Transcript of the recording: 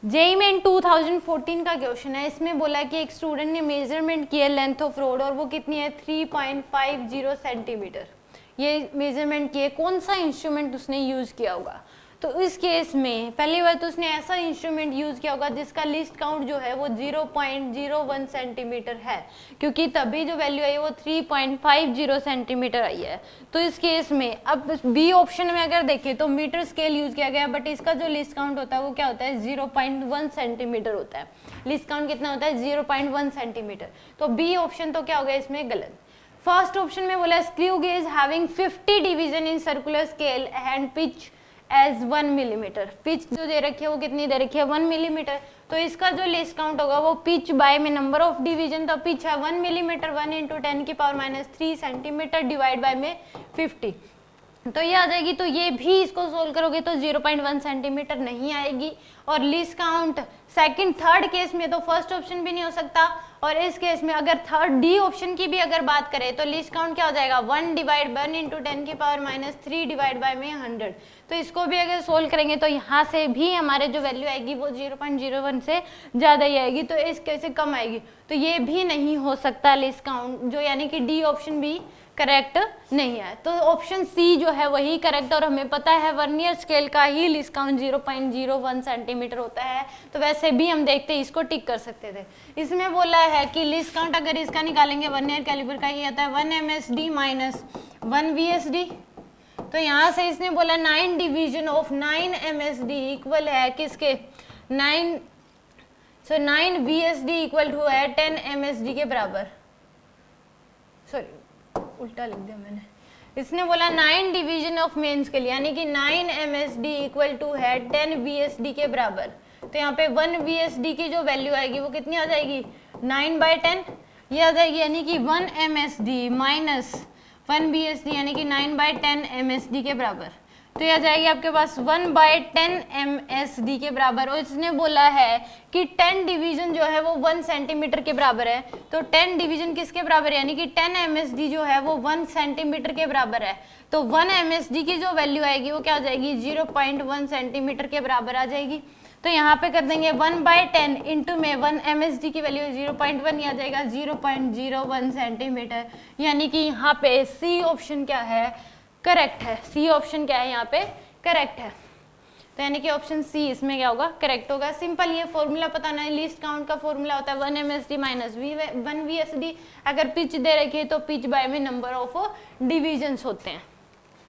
JEE में 2014 का question है। इसमें बोला कि एक स्टूडेंट ने मेजरमेंट किया लेंथ ऑफ रोड और वो कितनी है 3.50 सेंटीमीटर। ये मेजरमेंट किए, कौन सा इंस्ट्रूमेंट उसने यूज किया होगा? तो इस केस में पहली बार तो उसने ऐसा इंस्ट्रूमेंट यूज किया होगा जिसका लिस्ट काउंट जो है वो 0.01 सेंटीमीटर है, क्योंकि तभी जो वैल्यू आई वो 3.50 सेंटीमीटर आई है। तो इस केस में अब बी ऑप्शन में अगर देखें तो मीटर स्केल यूज किया गया, बट इसका जो लिस्ट काउंट होता है वो क्या होता है 0.1 सेंटीमीटर होता है। लिस्ट काउंट कितना होता है 0.1 सेंटीमीटर। तो बी ऑप्शन तो क्या हो गया इसमें गलत। फर्स्ट ऑप्शन में बोला screw gauge having 50 division in circular scale and pitch as 1 millimetre. Pitch जो दे रखी है वो कितनी दे रखी है 1 मिलीमीटर। तो इसका जो लिस्ट काउंट होगा वो पिच बाय में नंबर ऑफ डिवीजन, तो पिच है 1 millimetre, 1 into 10⁻³ centimetre divide by में 50, तो ये आ जाएगी। तो ये भी इसको सोल्व करोगे तो 0.1 सेंटीमीटर नहीं आएगी। और list count second third case में तो फर्स्ट ऑप्शन भी नहीं हो सकता, और इस केस में अगर थर्ड डी ऑप्शन की भी अगर बात करें तो लिस्ट काउंट क्या हो जाएगा 1 डिवाइड 1 इंटू 10⁻³ डिवाइड बाय में 100। तो इसको भी अगर सोल्व करेंगे तो यहाँ से भी हमारे जो वैल्यू आएगी वो 0.01 से ज़्यादा ही आएगी, तो इस केस से कम आएगी। तो ये भी नहीं हो सकता लिस्ट काउंट जो, यानी कि डी ऑप्शन भी करेक्ट नहीं है। तो ऑप्शन सी जो है वही करेक्ट, और हमें पता है वर्नियर स्केल का ही लिस्ट काउंट 0.01 सेंटीमीटर होता है, तो वैसे भी हम देखते इसको टिक कर सकते थे। इसमें बोला है कि लिस्ट काउंट अगर इसका निकालेंगे वर्नियर कैलिपर का, ये आता है 1 MSD माइनस 1 VSD। तो यहाँ से इसने बोला 9 डिवीजन ऑफ 9 MSD इक्वल है किसके 9 VSD इक्वल टू है 10 MSD के बराबर। सॉरी उल्टा लिख दिया मैंने। इसने बोला 9 डिवीजन ऑफ मेंस के लिए, यानी कि 9 MSD इक्वल टू है 10 VSD के बराबर। तो यहाँ पे 1 VSD की जो वैल्यू आएगी वो कितनी आ जाएगी 9/10 ये आ जाएगी, यानी कि 1 MSD माइनस 1 VSD यानी कि 9/10 MSD के बराबर। तो ये आ जाएगी आपके पास 1/10 MSD के बराबर। और इसने बोला है कि 10 डिवीजन जो है वो 1 सेंटीमीटर के बराबर है। तो 10 डिवीजन किसके बराबर है, यानी कि 10 MSD जो है वो 1 सेंटीमीटर के बराबर है। तो 1 MSD की जो वैल्यू आएगी वो क्या आ जाएगी 0.1 सेंटीमीटर के बराबर आ जाएगी। तो यहाँ पे कर देंगे 1/10 इंटू में 1 MSD की वैल्यू 0.1 ही आ जाएगा 0.01 सेंटीमीटर, यानी कि यहाँ पे सी ऑप्शन क्या है करेक्ट है। सी ऑप्शन क्या है यहाँ पे करेक्ट है। तो यानी कि ऑप्शन सी इसमें क्या होगा करेक्ट होगा। सिंपल ये फॉर्मूला पता नहीं, लिस्ट काउंट का फॉर्मूला होता है 1 MSD माइनस 1 VSD। अगर पिच दे रखी है तो पिच बाय में नंबर ऑफ डिविजन्स होते हैं।